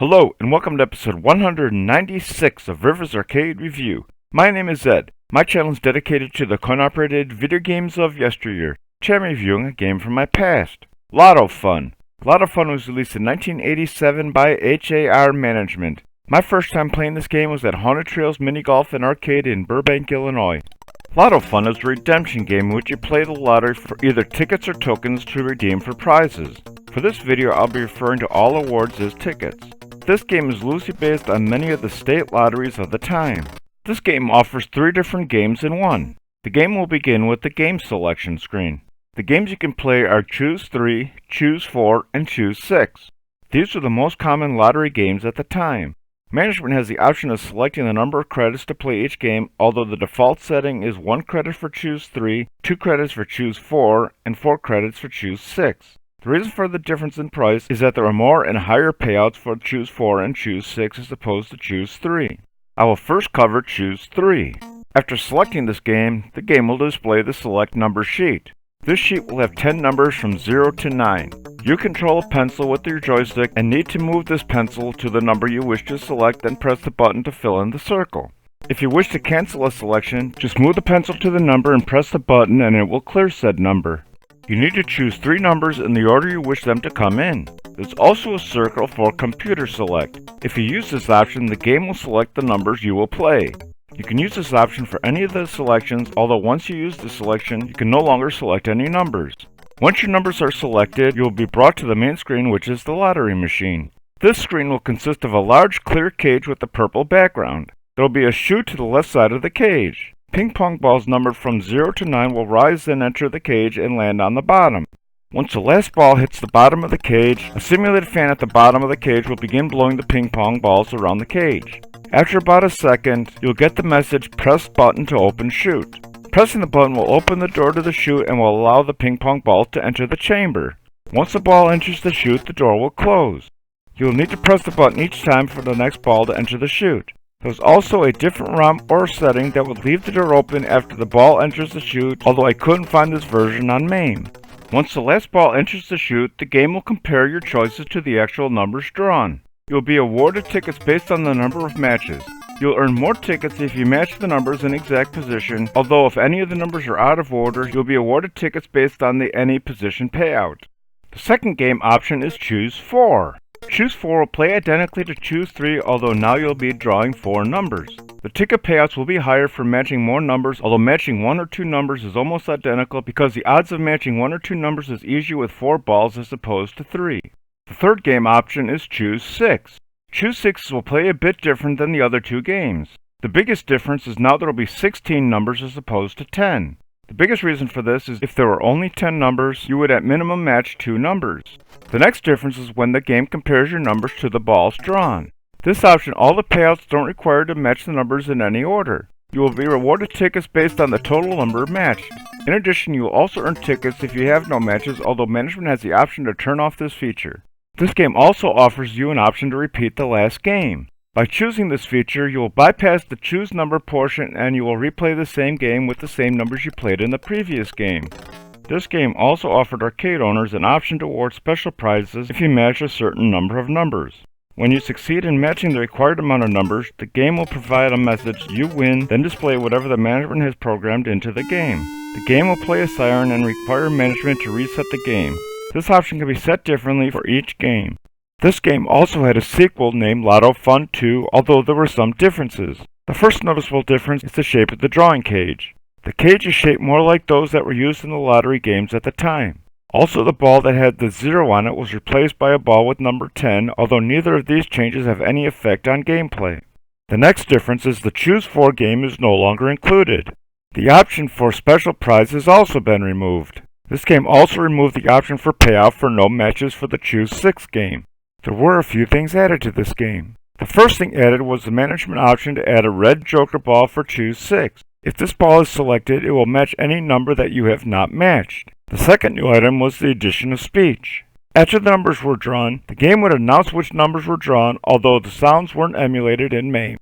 Hello, and welcome to episode 196 of Rivers Arcade Review. My name is Ed. My channel is dedicated to the coin-operated video games of yesteryear. Today I'm reviewing a game from my past, Lotto Fun. Lotto Fun was released in 1987 by HAR Management. My first time playing this game was at Haunted Trails Mini Golf and Arcade in Burbank, Illinois. Lotto Fun is a redemption game in which you play the lottery for either tickets or tokens to redeem for prizes. For this video, I'll be referring to all awards as tickets. This game is loosely based on many of the state lotteries of the time. This game offers 3 different games in one. The game will begin with the game selection screen. The games you can play are Choose 3, Choose 4, and Choose 6. These are the most common lottery games at the time. Management has the option of selecting the number of credits to play each game, although the default setting is 1 credit for Choose 3, 2 credits for Choose 4, and 4 credits for Choose 6. The reason for the difference in price is that there are more and higher payouts for Choose 4 and Choose 6 as opposed to Choose 3. I will first cover Choose 3. After selecting this game, the game will display the Select Number sheet. This sheet will have 10 numbers from 0 to 9. You control a pencil with your joystick and need to move this pencil to the number you wish to select, then press the button to fill in the circle. If you wish to cancel a selection, just move the pencil to the number and press the button and it will clear said number. You need to choose 3 numbers in the order you wish them to come in. There's also a circle for Computer Select. If you use this option, the game will select the numbers you will play. You can use this option for any of the selections, although once you use the selection, you can no longer select any numbers. Once your numbers are selected, you will be brought to the main screen, which is the lottery machine. This screen will consist of a large clear cage with a purple background. There will be a chute to the left side of the cage. Ping pong balls numbered from 0 to 9 will rise and enter the cage and land on the bottom. Once the last ball hits the bottom of the cage, a simulated fan at the bottom of the cage will begin blowing the ping pong balls around the cage. After about a second, you'll get the message, "Press button to open chute." Pressing the button will open the door to the chute and will allow the ping pong ball to enter the chamber. Once the ball enters the chute, the door will close. You will need to press the button each time for the next ball to enter the chute. There's also a different ROM or setting that would leave the door open after the ball enters the chute, although I couldn't find this version on MAME. Once the last ball enters the chute, the game will compare your choices to the actual numbers drawn. You'll be awarded tickets based on the number of matches. You'll earn more tickets if you match the numbers in exact position, although if any of the numbers are out of order, you'll be awarded tickets based on the any position payout. The second game option is Choose 4. Choose 4 will play identically to Choose 3, although now you'll be drawing 4 numbers. The ticket payouts will be higher for matching more numbers, although matching 1 or 2 numbers is almost identical because the odds of matching 1 or 2 numbers is easier with 4 balls as opposed to 3. The third game option is Choose 6. Choose 6 will play a bit different than the other 2 games. The biggest difference is now there will be 16 numbers as opposed to 10. The biggest reason for this is if there were only 10 numbers, you would at minimum match 2 numbers. The next difference is when the game compares your numbers to the balls drawn. This option, all the payouts don't require to match the numbers in any order. You will be rewarded tickets based on the total number matched. In addition, you will also earn tickets if you have no matches, although management has the option to turn off this feature. This game also offers you an option to repeat the last game. By choosing this feature, you will bypass the choose number portion and you will replay the same game with the same numbers you played in the previous game. This game also offered arcade owners an option to award special prizes if you match a certain number of numbers. When you succeed in matching the required amount of numbers, the game will provide a message, "You win," then display whatever the management has programmed into the game. The game will play a siren and require management to reset the game. This option can be set differently for each game. This game also had a sequel named Lotto Fun 2, although there were some differences. The first noticeable difference is the shape of the drawing cage. The cage is shaped more like those that were used in the lottery games at the time. Also, the ball that had the 0 on it was replaced by a ball with number 10, although neither of these changes have any effect on gameplay. The next difference is the Choose 4 game is no longer included. The option for special prize has also been removed. This game also removed the option for payout for no matches for the Choose 6 game. There were a few things added to this game. The first thing added was the management option to add a red joker ball for Choose 6. If this ball is selected, it will match any number that you have not matched. The second new item was the addition of speech. After the numbers were drawn, the game would announce which numbers were drawn, although the sounds weren't emulated in MAME.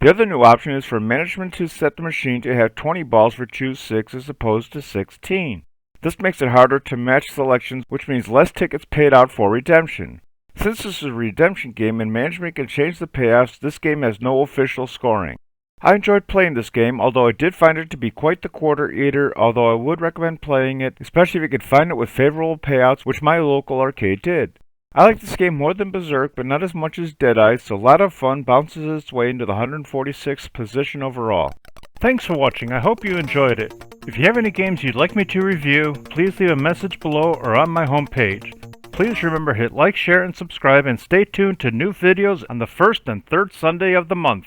The other new option is for management to set the machine to have 20 balls for Choose 6 as opposed to 16. This makes it harder to match selections, which means less tickets paid out for redemption. Since this is a redemption game and management can change the payoffs, this game has no official scoring. I enjoyed playing this game, although I did find it to be quite the quarter eater, although I would recommend playing it, especially if you could find it with favorable payouts, which my local arcade did. I like this game more than Berserk, but not as much as Deadeye, so Lotto Fun bounces its way into the 146th position overall. Thanks for watching, I hope you enjoyed it. If you have any games you'd like me to review, please leave a message below or on my homepage. Please remember to hit like, share, and subscribe, and stay tuned to new videos on the first and third Sunday of the month.